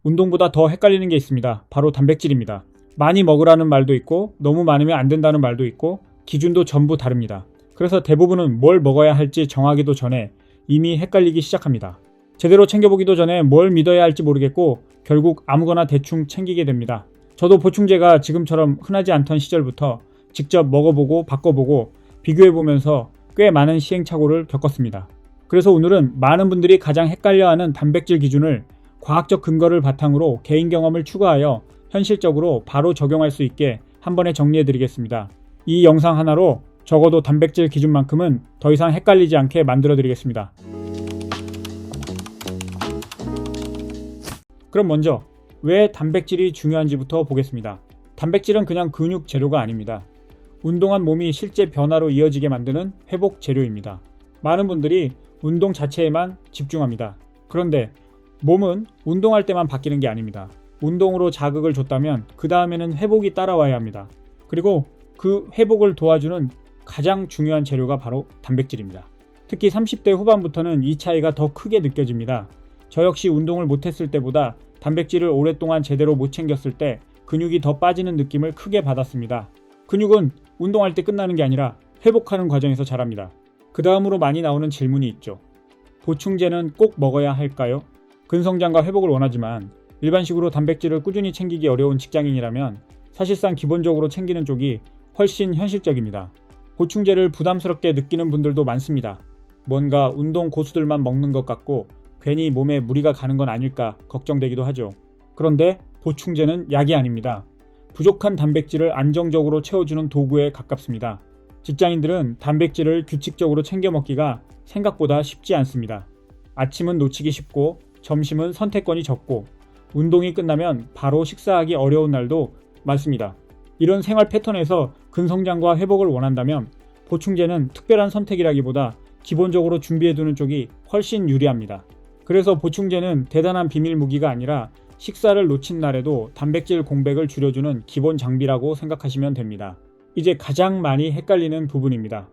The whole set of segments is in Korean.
운동보다 더 헷갈리는 게 있습니다. 바로 단백질입니다. 많이 먹으라는 말도 있고 너무 많으면 안 된다는 말도 있고 기준도 전부 다릅니다. 그래서 대부분은 뭘 먹어야 할지 정하기도 전에 이미 헷갈리기 시작합니다. 제대로 챙겨보기도 전에 뭘 믿어야 할지 모르겠고 결국 아무거나 대충 챙기게 됩니다. 저도 보충제가 지금처럼 흔하지 않던 시절부터 직접 먹어보고 바꿔보고 비교해보면서 꽤 많은 시행착오를 겪었습니다. 그래서 오늘은 많은 분들이 가장 헷갈려하는 단백질 기준을 과학적 근거를 바탕으로 개인 경험을 추가하여 현실적으로 바로 적용할 수 있게 한 번에 정리해드리겠습니다. 이 영상 하나로 적어도 단백질 기준만큼은 더 이상 헷갈리지 않게 만들어드리겠습니다. 그럼 먼저 왜 단백질이 중요한지부터 보겠습니다. 단백질은 그냥 근육 재료가 아닙니다. 운동한 몸이 실제 변화로 이어지게 만드는 회복 재료입니다. 많은 분들이 운동 자체에만 집중합니다. 그런데 몸은 운동할 때만 바뀌는 게 아닙니다. 운동으로 자극을 줬다면 그 다음에는 회복이 따라와야 합니다. 그리고 그 회복을 도와주는 가장 중요한 재료가 바로 단백질입니다. 특히 30대 후반부터는 이 차이가 더 크게 느껴집니다. 저 역시 운동을 못했을 때보다 단백질을 오랫동안 제대로 못 챙겼을 때 근육이 더 빠지는 느낌을 크게 받았습니다. 근육은 운동할 때 끝나는 게 아니라 회복하는 과정에서 자랍니다. 그 다음으로 많이 나오는 질문이 있죠. 보충제는 꼭 먹어야 할까요? 근성장과 회복을 원하지만 일반식으로 단백질을 꾸준히 챙기기 어려운 직장인이라면 사실상 기본적으로 챙기는 쪽이 훨씬 현실적입니다. 보충제를 부담스럽게 느끼는 분들도 많습니다. 뭔가 운동 고수들만 먹는 것 같고 괜히 몸에 무리가 가는 건 아닐까 걱정되기도 하죠. 그런데 보충제는 약이 아닙니다. 부족한 단백질을 안정적으로 채워주는 도구에 가깝습니다. 직장인들은 단백질을 규칙적으로 챙겨 먹기가 생각보다 쉽지 않습니다. 아침은 놓치기 쉽고 점심은 선택권이 적고 운동이 끝나면 바로 식사하기 어려운 날도 많습니다. 이런 생활 패턴에서 근성장과 회복을 원한다면 보충제는 특별한 선택이라기보다 기본적으로 준비해두는 쪽이 훨씬 유리합니다. 그래서 보충제는 대단한 비밀 무기가 아니라 식사를 놓친 날에도 단백질 공백을 줄여주는 기본 장비라고 생각하시면 됩니다. 이제 가장 많이 헷갈리는 부분입니다.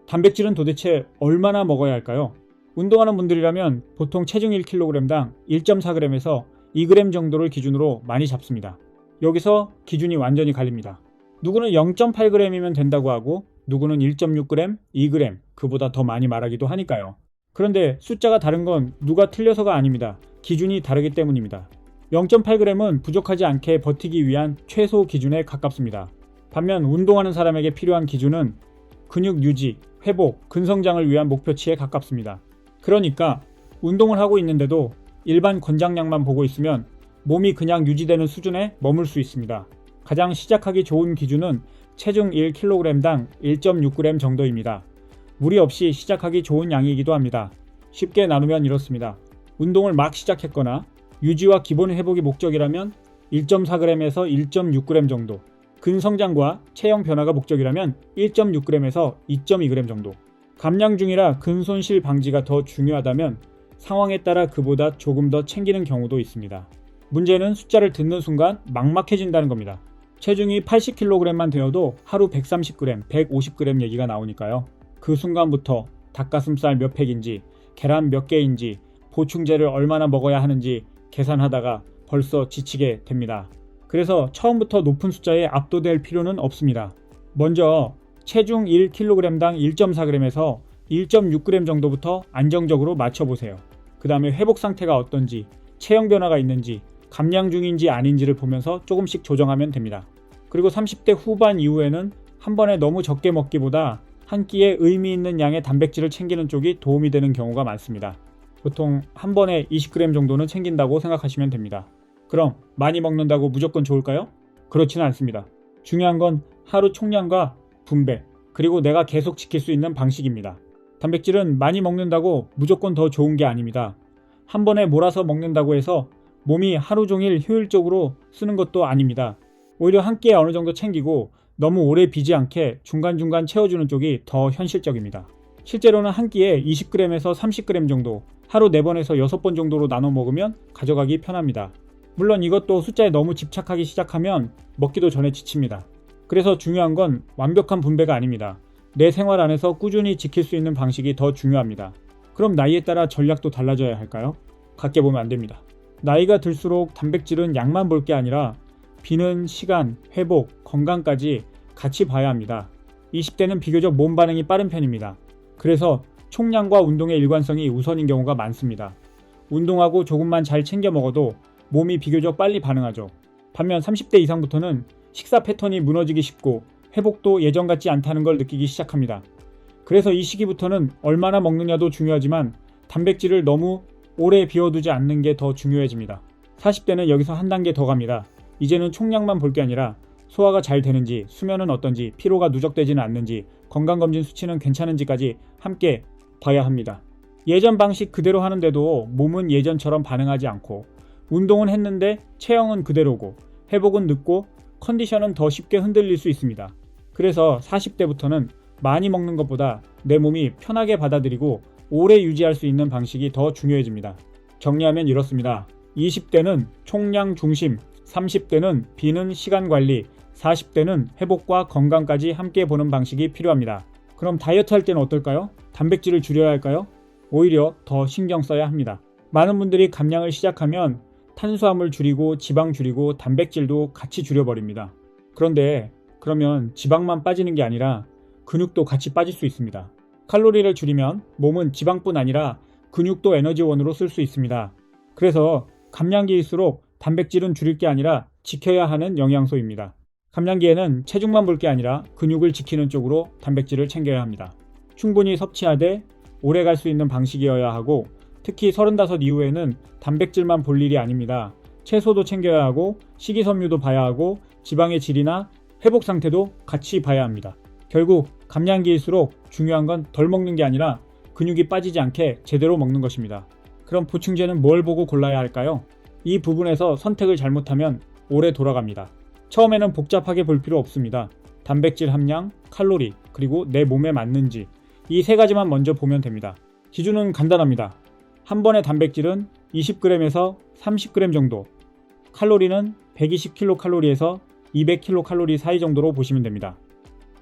단백질은 도대체 얼마나 먹어야 할까요? 운동하는 분들이라면 보통 체중 1kg당 1.4g에서 2g 정도를 기준으로 많이 잡습니다. 여기서 기준이 완전히 갈립니다. 누구는 0.8g이면 된다고 하고 누구는 1.6g, 2g, 그보다 더 많이 말하기도 하니까요. 그런데 숫자가 다른 건 누가 틀려서가 아닙니다. 기준이 다르기 때문입니다. 0.8g은 부족하지 않게 버티기 위한 최소 기준에 가깝습니다. 반면 운동하는 사람에게 필요한 기준은 근육 유지, 회복, 근성장을 위한 목표치에 가깝습니다. 그러니까 운동을 하고 있는데도 일반 권장량만 보고 있으면 몸이 그냥 유지되는 수준에 머물 수 있습니다. 가장 시작하기 좋은 기준은 체중 1kg당 1.6g 정도입니다. 무리 없이 시작하기 좋은 양이기도 합니다. 쉽게 나누면 이렇습니다. 운동을 막 시작했거나 유지와 기본 회복이 목적이라면 1.4g에서 1.6g 정도, 근성장과 체형 변화가 목적이라면 1.6g에서 2.2g 정도, 감량 중이라 근손실 방지가 더 중요하다면 상황에 따라 그보다 조금 더 챙기는 경우도 있습니다. 문제는 숫자를 듣는 순간 막막해진다는 겁니다. 체중이 80kg만 되어도 하루 130g, 150g 얘기가 나오니까요. 그 순간부터 닭가슴살 몇 팩인지, 계란 몇 개인지, 보충제를 얼마나 먹어야 하는지 계산하다가 벌써 지치게 됩니다. 그래서 처음부터 높은 숫자에 압도될 필요는 없습니다. 먼저 체중 1kg당 1.4g에서 1.6g 정도부터 안정적으로 맞춰보세요. 그 다음에 회복 상태가 어떤지, 체형 변화가 있는지, 감량 중인지 아닌지를 보면서 조금씩 조정하면 됩니다. 그리고 30대 후반 이후에는 한 번에 너무 적게 먹기보다 한 끼에 의미 있는 양의 단백질을 챙기는 쪽이 도움이 되는 경우가 많습니다. 보통 한 번에 20g 정도는 챙긴다고 생각하시면 됩니다. 그럼 많이 먹는다고 무조건 좋을까요? 그렇지는 않습니다. 중요한 건 하루 총량과 분배, 그리고 내가 계속 지킬 수 있는 방식입니다. 단백질은 많이 먹는다고 무조건 더 좋은 게 아닙니다. 한 번에 몰아서 먹는다고 해서 몸이 하루 종일 효율적으로 쓰는 것도 아닙니다. 오히려 한 끼에 어느 정도 챙기고 너무 오래 비지 않게 중간중간 채워주는 쪽이 더 현실적입니다. 실제로는 한 끼에 20g에서 30g 정도, 하루 4번에서 6번 정도로 나눠 먹으면 가져가기 편합니다. 물론 이것도 숫자에 너무 집착하기 시작하면 먹기도 전에 지칩니다. 그래서 중요한 건 완벽한 분배가 아닙니다. 내 생활 안에서 꾸준히 지킬 수 있는 방식이 더 중요합니다. 그럼 나이에 따라 전략도 달라져야 할까요? 같게 보면 안 됩니다. 나이가 들수록 단백질은 양만 볼 게 아니라 비는, 시간, 회복, 건강까지 같이 봐야 합니다. 20대는 비교적 몸 반응이 빠른 편입니다. 그래서 총량과 운동의 일관성이 우선인 경우가 많습니다. 운동하고 조금만 잘 챙겨 먹어도 몸이 비교적 빨리 반응하죠. 반면 30대 이상부터는 식사 패턴이 무너지기 쉽고 회복도 예전 같지 않다는 걸 느끼기 시작합니다. 그래서 이 시기부터는 얼마나 먹느냐도 중요하지만 단백질을 너무 오래 비워두지 않는 게 더 중요해집니다. 40대는 여기서 한 단계 더 갑니다. 이제는 총량만 볼 게 아니라 소화가 잘 되는지, 수면은 어떤지, 피로가 누적되지는 않는지, 건강검진 수치는 괜찮은지까지 함께 봐야 합니다. 예전 방식 그대로 하는데도 몸은 예전처럼 반응하지 않고 운동은 했는데 체형은 그대로고 회복은 늦고 컨디션은 더 쉽게 흔들릴 수 있습니다. 그래서 40대부터는 많이 먹는 것보다 내 몸이 편하게 받아들이고 오래 유지할 수 있는 방식이 더 중요해집니다. 정리하면 이렇습니다. 20대는 총량 중심, 30대는 비는 시간 관리, 40대는 회복과 건강까지 함께 보는 방식이 필요합니다. 그럼 다이어트 할 때는 어떨까요? 단백질을 줄여야 할까요? 오히려 더 신경 써야 합니다. 많은 분들이 감량을 시작하면 탄수화물 줄이고 지방 줄이고 단백질도 같이 줄여버립니다. 그런데 그러면 지방만 빠지는 게 아니라 근육도 같이 빠질 수 있습니다. 칼로리를 줄이면 몸은 지방뿐 아니라 근육도 에너지원으로 쓸 수 있습니다. 그래서 감량기일수록 단백질은 줄일 게 아니라 지켜야 하는 영양소입니다. 감량기에는 체중만 볼 게 아니라 근육을 지키는 쪽으로 단백질을 챙겨야 합니다. 충분히 섭취하되 오래 갈 수 있는 방식이어야 하고 특히 35 이후에는 단백질만 볼 일이 아닙니다. 채소도 챙겨야 하고 식이섬유도 봐야 하고 지방의 질이나 회복 상태도 같이 봐야 합니다. 결국 감량기일수록 중요한 건 덜 먹는 게 아니라 근육이 빠지지 않게 제대로 먹는 것입니다. 그럼 보충제는 뭘 보고 골라야 할까요? 이 부분에서 선택을 잘못하면 오래 돌아갑니다. 처음에는 복잡하게 볼 필요 없습니다. 단백질 함량, 칼로리, 그리고 내 몸에 맞는지 이 세 가지만 먼저 보면 됩니다. 기준은 간단합니다. 한 번의 단백질은 20g에서 30g 정도, 칼로리는 120kcal에서 200kcal 사이 정도로 보시면 됩니다.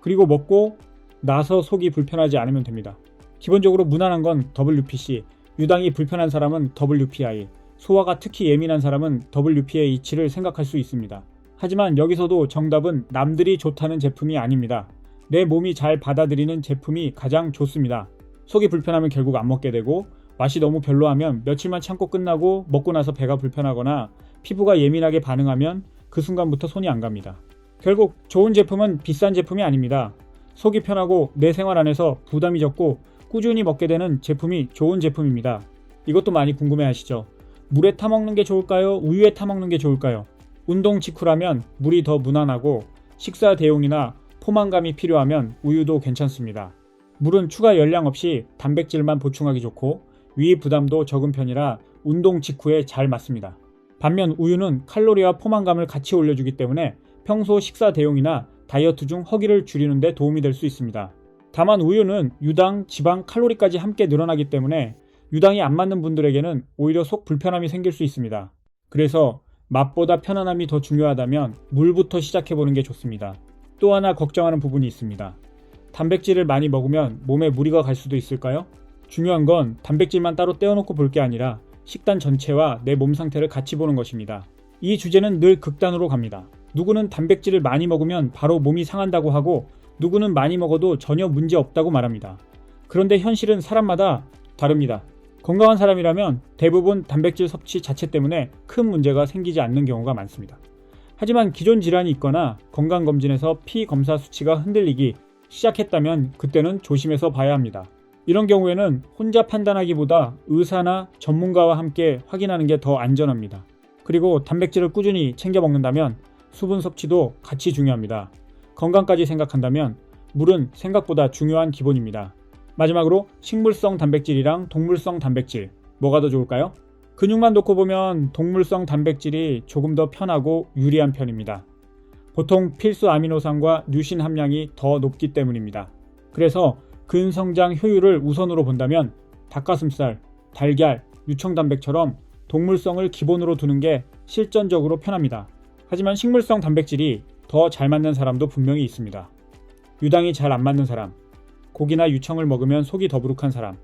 그리고 먹고 나서 속이 불편하지 않으면 됩니다. 기본적으로 무난한 건 WPC, 유당이 불편한 사람은 WPI, 소화가 특히 예민한 사람은 WPAH를 생각할 수 있습니다. 하지만 여기서도 정답은 남들이 좋다는 제품이 아닙니다. 내 몸이 잘 받아들이는 제품이 가장 좋습니다. 속이 불편하면 결국 안 먹게 되고 맛이 너무 별로하면 며칠만 참고 끝나고 먹고 나서 배가 불편하거나 피부가 예민하게 반응하면 그 순간부터 손이 안 갑니다. 결국 좋은 제품은 비싼 제품이 아닙니다. 속이 편하고 내 생활 안에서 부담이 적고 꾸준히 먹게 되는 제품이 좋은 제품입니다. 이것도 많이 궁금해하시죠? 물에 타먹는 게 좋을까요? 우유에 타먹는 게 좋을까요? 운동 직후라면 물이 더 무난하고 식사 대용이나 포만감이 필요하면 우유도 괜찮습니다. 물은 추가 열량 없이 단백질만 보충하기 좋고 위 부담도 적은 편이라 운동 직후에 잘 맞습니다. 반면 우유는 칼로리와 포만감을 같이 올려주기 때문에 평소 식사 대용이나 다이어트 중 허기를 줄이는 데 도움이 될 수 있습니다. 다만 우유는 유당, 지방, 칼로리까지 함께 늘어나기 때문에 유당이 안 맞는 분들에게는 오히려 속 불편함이 생길 수 있습니다. 그래서 맛보다 편안함이 더 중요하다면 물부터 시작해보는 게 좋습니다. 또 하나 걱정하는 부분이 있습니다. 단백질을 많이 먹으면 몸에 무리가 갈 수도 있을까요? 중요한 건 단백질만 따로 떼어놓고 볼 게 아니라 식단 전체와 내 몸 상태를 같이 보는 것입니다. 이 주제는 늘 극단으로 갑니다. 누구는 단백질을 많이 먹으면 바로 몸이 상한다고 하고 누구는 많이 먹어도 전혀 문제 없다고 말합니다. 그런데 현실은 사람마다 다릅니다. 건강한 사람이라면 대부분 단백질 섭취 자체 때문에 큰 문제가 생기지 않는 경우가 많습니다. 하지만 기존 질환이 있거나 건강검진에서 피 검사 수치가 흔들리기 시작했다면 그때는 조심해서 봐야 합니다. 이런 경우에는 혼자 판단하기보다 의사나 전문가와 함께 확인하는 게 더 안전합니다. 그리고 단백질을 꾸준히 챙겨 먹는다면 수분 섭취도 같이 중요합니다. 건강까지 생각한다면 물은 생각보다 중요한 기본입니다. 마지막으로 식물성 단백질이랑 동물성 단백질 뭐가 더 좋을까요? 근육만 놓고 보면 동물성 단백질이 조금 더 편하고 유리한 편입니다. 보통 필수 아미노산과 류신 함량이 더 높기 때문입니다. 그래서 근성장 효율을 우선으로 본다면 닭가슴살, 달걀, 유청단백처럼 동물성을 기본으로 두는 게 실전적으로 편합니다. 하지만 식물성 단백질이 더 잘 맞는 사람도 분명히 있습니다. 유당이 잘 안 맞는 사람, 고기나 유청을 먹으면 속이 더부룩한 사람,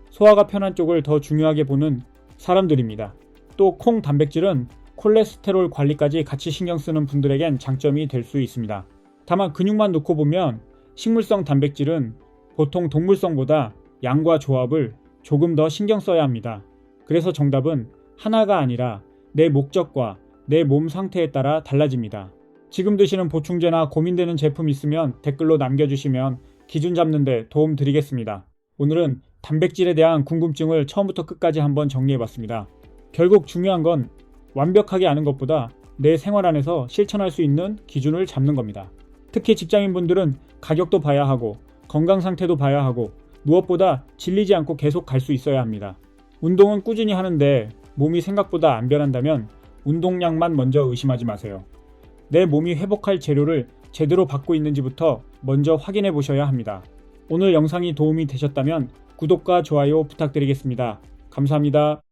소화가 편한 쪽을 더 중요하게 보는 사람들입니다. 또 콩 단백질은 콜레스테롤 관리까지 같이 신경 쓰는 분들에겐 장점이 될 수 있습니다. 다만 근육만 놓고 보면 식물성 단백질은 보통 동물성보다 양과 조합을 조금 더 신경 써야 합니다. 그래서 정답은 하나가 아니라 내 목적과 내 몸 상태에 따라 달라집니다. 지금 드시는 보충제나 고민되는 제품 있으면 댓글로 남겨주시면 기준 잡는 데 도움 드리겠습니다. 오늘은 단백질에 대한 궁금증을 처음부터 끝까지 한번 정리해봤습니다. 결국 중요한 건 완벽하게 아는 것보다 내 생활 안에서 실천할 수 있는 기준을 잡는 겁니다. 특히 직장인분들은 가격도 봐야 하고 건강 상태도 봐야 하고 무엇보다 질리지 않고 계속 갈 수 있어야 합니다. 운동은 꾸준히 하는데 몸이 생각보다 안 변한다면 운동량만 먼저 의심하지 마세요. 내 몸이 회복할 재료를 제대로 받고 있는지부터 먼저 확인해 보셔야 합니다. 오늘 영상이 도움이 되셨다면 구독과 좋아요 부탁드리겠습니다. 감사합니다.